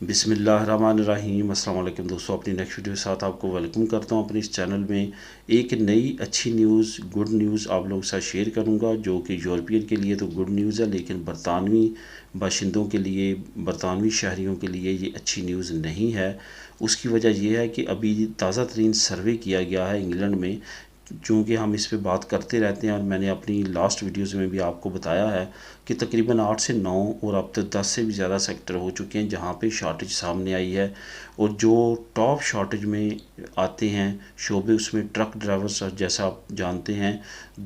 بسم اللہ الرحمن الرحیم۔ السلام علیکم دوستوں، اپنی نیکسٹ ویڈیو کے ساتھ آپ کو ویلکم کرتا ہوں اپنے اس چینل میں۔ ایک نئی اچھی نیوز، گڈ نیوز آپ لوگوں کے ساتھ شیئر کروں گا، جو کہ یورپین کے لیے تو گڈ نیوز ہے، لیکن برطانوی باشندوں کے لیے، برطانوی شہریوں کے لیے یہ اچھی نیوز نہیں ہے۔ اس کی وجہ یہ ہے کہ ابھی تازہ ترین سروے کیا گیا ہے انگلینڈ میں، چونکہ ہم اس پہ بات کرتے رہتے ہیں اور میں نے اپنی لاسٹ ویڈیوز میں بھی آپ کو بتایا ہے کہ تقریباً 8 سے 9 اور اب تک 10 سے بھی زیادہ سیکٹر ہو چکے ہیں جہاں پہ شارٹیج سامنے آئی ہے، اور جو ٹاپ شارٹیج میں آتے ہیں شعبے، اس میں ٹرک ڈرائیورز، جیسا آپ جانتے ہیں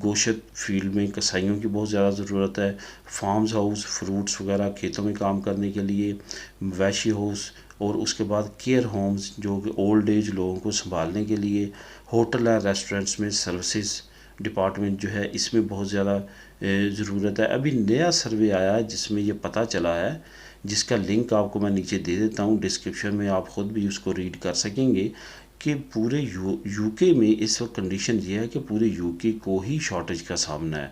گوشت فیلڈ میں کسائیوں کی بہت زیادہ ضرورت ہے، فارمز ہاؤس فروٹس وغیرہ کھیتوں میں کام کرنے کے لیے، ویشی ہاؤس، اور اس کے بعد کیئر ہومز جو کہ اولڈ ایج لوگوں کو سنبھالنے کے لیے، ہوٹل ہے، ریسٹورنٹس میں سروسز ڈپارٹمنٹ جو ہے اس میں بہت زیادہ ضرورت ہے۔ ابھی نیا سروے آیا ہے جس میں یہ پتہ چلا ہے، جس کا لنک آپ کو میں نیچے دے دیتا ہوں ڈسکرپشن میں، آپ خود بھی اس کو ریڈ کر سکیں گے، کہ پورے یو کے میں اس وقت کنڈیشن یہ ہے کہ پورے یو کے کو ہی شارٹیج کا سامنا ہے۔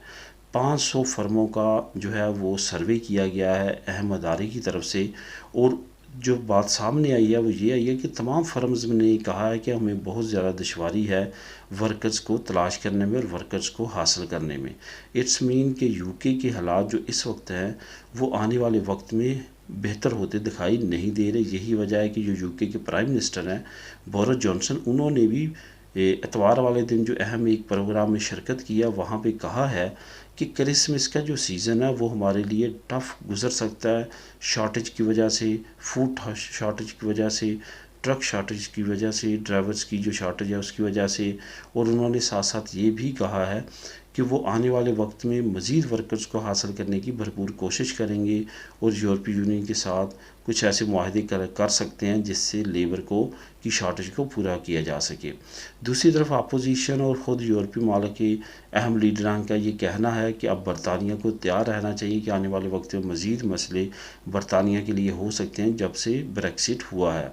500 فرموں کا جو ہے وہ سروے کیا گیا ہے اہم ادارے کی طرف سے، اور جو بات سامنے آئی ہے وہ یہ آئی ہے کہ تمام فرمز نے کہا ہے کہ ہمیں بہت زیادہ دشواری ہے ورکرز کو تلاش کرنے میں اور ورکرز کو حاصل کرنے میں۔ اٹس مین کہ یو کے حالات جو اس وقت ہیں وہ آنے والے وقت میں بہتر ہوتے دکھائی نہیں دے رہے۔ یہی وجہ ہے کہ جو یو کے پرائم منسٹر ہیں بورس جانسن، انہوں نے بھی اتوار والے دن جو اہم ایک پروگرام میں شرکت کیا، وہاں پہ کہا ہے کہ کرسمس کا جو سیزن ہے وہ ہمارے لیے ٹف گزر سکتا ہے، شارٹیج کی وجہ سے، فوڈ شارٹیج کی وجہ سے، ٹرک شارٹیج کی وجہ سے، ڈرائیورز کی جو شارٹیج ہے اس کی وجہ سے، اور انہوں نے ساتھ ساتھ یہ بھی کہا ہے کہ وہ آنے والے وقت میں مزید ورکرز کو حاصل کرنے کی بھرپور کوشش کریں گے، اور یورپی یونین کے ساتھ کچھ ایسے معاہدے کر سکتے ہیں جس سے لیبر کی شارٹیج کو پورا کیا جا سکے۔ دوسری طرف اپوزیشن اور خود یورپی ممالک کے اہم لیڈران کا یہ کہنا ہے کہ اب برطانیہ کو تیار رہنا چاہیے کہ آنے والے وقت میں مزید مسئلے برطانیہ کے لیے ہو سکتے ہیں جب سے بریکسٹ ہوا ہے۔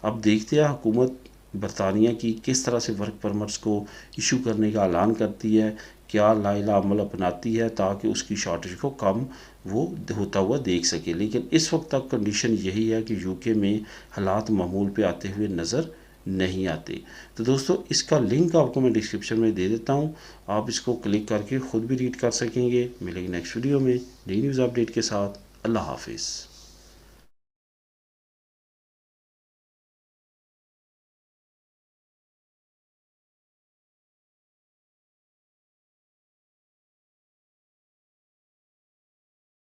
اب دیکھتے ہیں حکومت برطانیہ کی کس طرح سے ورک پرمٹس کو ایشو کرنے کا اعلان کرتی ہے، کیا لائحہ عمل اپناتی ہے تاکہ اس کی شارٹیج کو کم وہ ہوتا ہوا دیکھ سکے۔ لیکن اس وقت تک کنڈیشن یہی ہے کہ یو کے میں حالات معمول پہ آتے ہوئے نظر نہیں آتے۔ تو دوستو، اس کا لنک آپ کو میں ڈسکرپشن میں دے دیتا ہوں، آپ اس کو کلک کر کے خود بھی ریڈ کر سکیں گے۔ ملیں گے نیکسٹ ویڈیو میں نئی نیوز اپڈیٹ کے ساتھ۔ اللہ حافظ۔